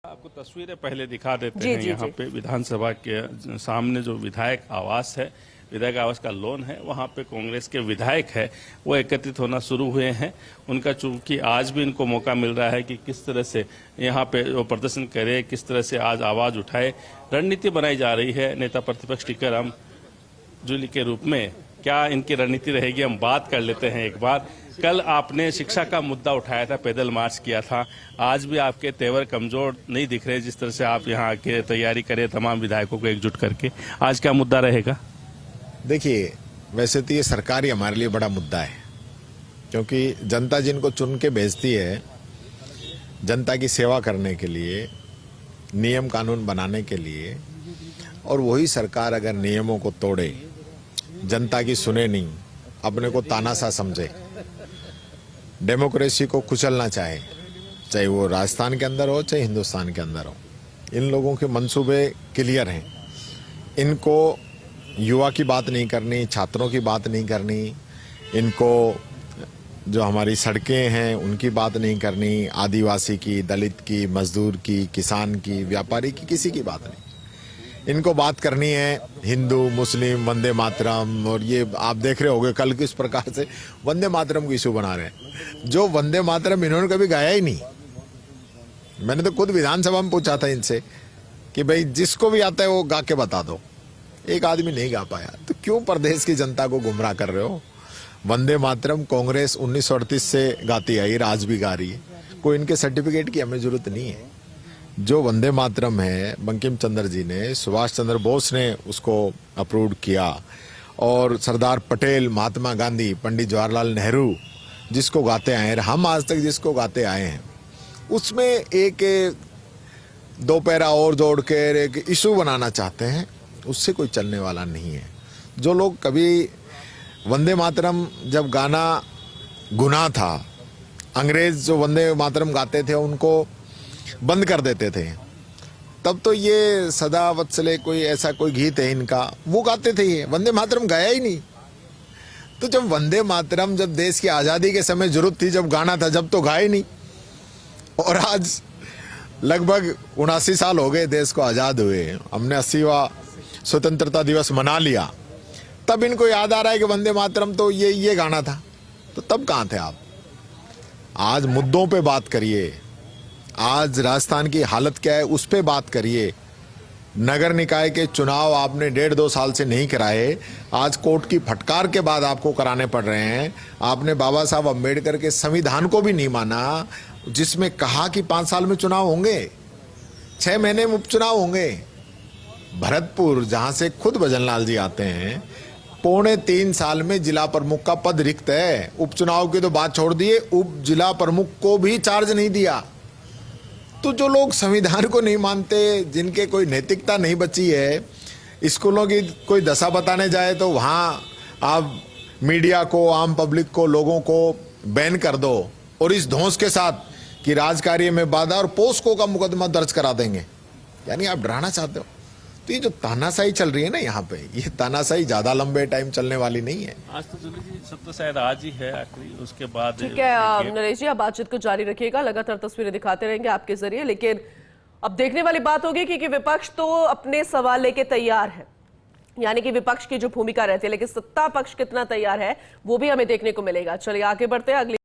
आपको तस्वीरें पहले दिखा देते हैं। यहाँ पे विधानसभा के सामने जो विधायक आवास है, विधायक आवास का लॉन है, वहाँ पे कांग्रेस के विधायक है वो एकत्रित होना शुरू हुए हैं। उनका चूंकि आज भी इनको मौका मिल रहा है कि किस तरह से यहाँ पे वो प्रदर्शन करे, किस तरह से आज आवाज उठाए, रणनीति बनाई जा रही है नेता प्रतिपक्ष टीकाराम जूली के रूप में। क्या इनकी रणनीति रहेगी, हम बात कर लेते हैं एक बार। कल आपने शिक्षा का मुद्दा उठाया था, पैदल मार्च किया था, आज भी आपके तेवर कमजोर नहीं दिख रहे जिस तरह से आप यहाँ आके तैयारी करें तमाम विधायकों को एकजुट करके। आज क्या मुद्दा रहेगा? देखिए, वैसे तो ये सरकारी हमारे लिए बड़ा मुद्दा है, क्योंकि जनता जिनको चुन के भेजती है जनता की सेवा करने के लिए, नियम कानून बनाने के लिए, और वही सरकार अगर नियमों को तोड़े, जनता की सुने नहीं, अपने को तानाशाह समझे, डेमोक्रेसी को कुचलना चाहे वो राजस्थान के अंदर हो चाहे हिंदुस्तान के अंदर हो, इन लोगों के मंसूबे क्लियर हैं। इनको युवा की बात नहीं करनी, छात्रों की बात नहीं करनी, इनको जो हमारी सड़कें हैं उनकी बात नहीं करनी, आदिवासी की, दलित की, मजदूर की, किसान की, व्यापारी की, किसी की बात नहीं। इनको बात करनी है हिंदू, मुस्लिम, वंदे मातरम। और ये आप देख रहे होंगे कल किस प्रकार से वंदे मातरम को इशू बना रहे हैं, जो वंदे मातरम इन्होंने कभी गाया ही नहीं। मैंने तो खुद विधानसभा में पूछा था इनसे कि भाई जिसको भी आता है वो गा के बता दो, एक आदमी नहीं गा पाया। तो क्यों प्रदेश की जनता को गुमराह कर रहे हो? वंदे मातरम कांग्रेस 1938 से गाती आई, आज भी गा रही है। कोई इनके सर्टिफिकेट की हमें जरूरत नहीं है। जो वंदे मातरम है, बंकिम चंद्र जी ने, सुभाष चंद्र बोस ने उसको अप्रूव किया, और सरदार पटेल, महात्मा गांधी, पंडित जवाहरलाल नेहरू जिसको गाते आए हैं, हम आज तक जिसको गाते आए हैं, उसमें एक दो पैरा और जोड़ कर एक इशू बनाना चाहते हैं, उससे कोई चलने वाला नहीं है। जो लोग कभी वंदे मातरम जब गाना गुनाह था, अंग्रेज जो वंदे मातरम गाते थे उनको बंद कर देते थे, तब तो ये सदा वत्सले कोई ऐसा कोई गीत है इनका, वो गाते थे। ये वंदे मातरम गाया ही नहीं। तो जब वंदे मातरम जब देश की आजादी के समय जरूरत थी, जब गाना था, जब तो गाए नहीं। और आज लगभग 79 साल हो गए देश को आजाद हुए, हमने 80वां स्वतंत्रता दिवस मना लिया, तब इनको याद आ रहा है कि वंदे मातरम तो ये गाना था। तो तब कहां थे आप? आज मुद्दों पे बात करिए। आज राजस्थान की हालत क्या है उस पे बात करिए। नगर निकाय के चुनाव आपने 1.5-2 साल से नहीं कराए, आज कोर्ट की फटकार के बाद आपको कराने पड़ रहे हैं। आपने बाबा साहब अम्बेडकर के संविधान को भी नहीं माना, जिसमें कहा कि 5 साल में चुनाव होंगे, 6 महीने में उपचुनाव होंगे। भरतपुर, जहां से खुद भजनलाल जी आते हैं, 3.25 साल में जिला प्रमुख का पद रिक्त है। उपचुनाव की तो बात छोड़ दिए, उप जिला प्रमुख को भी चार्ज नहीं दिया। तो जो लोग संविधान को नहीं मानते, जिनके कोई नैतिकता नहीं बची है, स्कूलों की कोई दशा बताने जाए तो वहाँ आप मीडिया को, आम पब्लिक को, लोगों को बैन कर दो, और इस धौंस के साथ कि राजकार्य में बाधा और पोस्को का मुकदमा दर्ज करा देंगे। यानी आप डराना चाहते हो। तो ये जो तानाशाही चल रही है ना यहाँ पे, ये तानाशाही ज्यादा लंबे टाइम चलने वाली नहीं है। आज तो जूली जी सब तो शायद आज ही है आखिरी, उसके बाद ठीक है नरेश जी, आप बातचीत को जारी रखिएगा, लगातार तस्वीरें दिखाते रहेंगे आपके जरिए। लेकिन अब देखने वाली बात होगी कि विपक्ष तो अपने सवाल लेके तैयार है, यानी कि विपक्ष की जो भूमिका रहती है, लेकिन सत्ता पक्ष कितना तैयार है वो भी हमें देखने को मिलेगा। चलिए आगे बढ़ते हैं अगली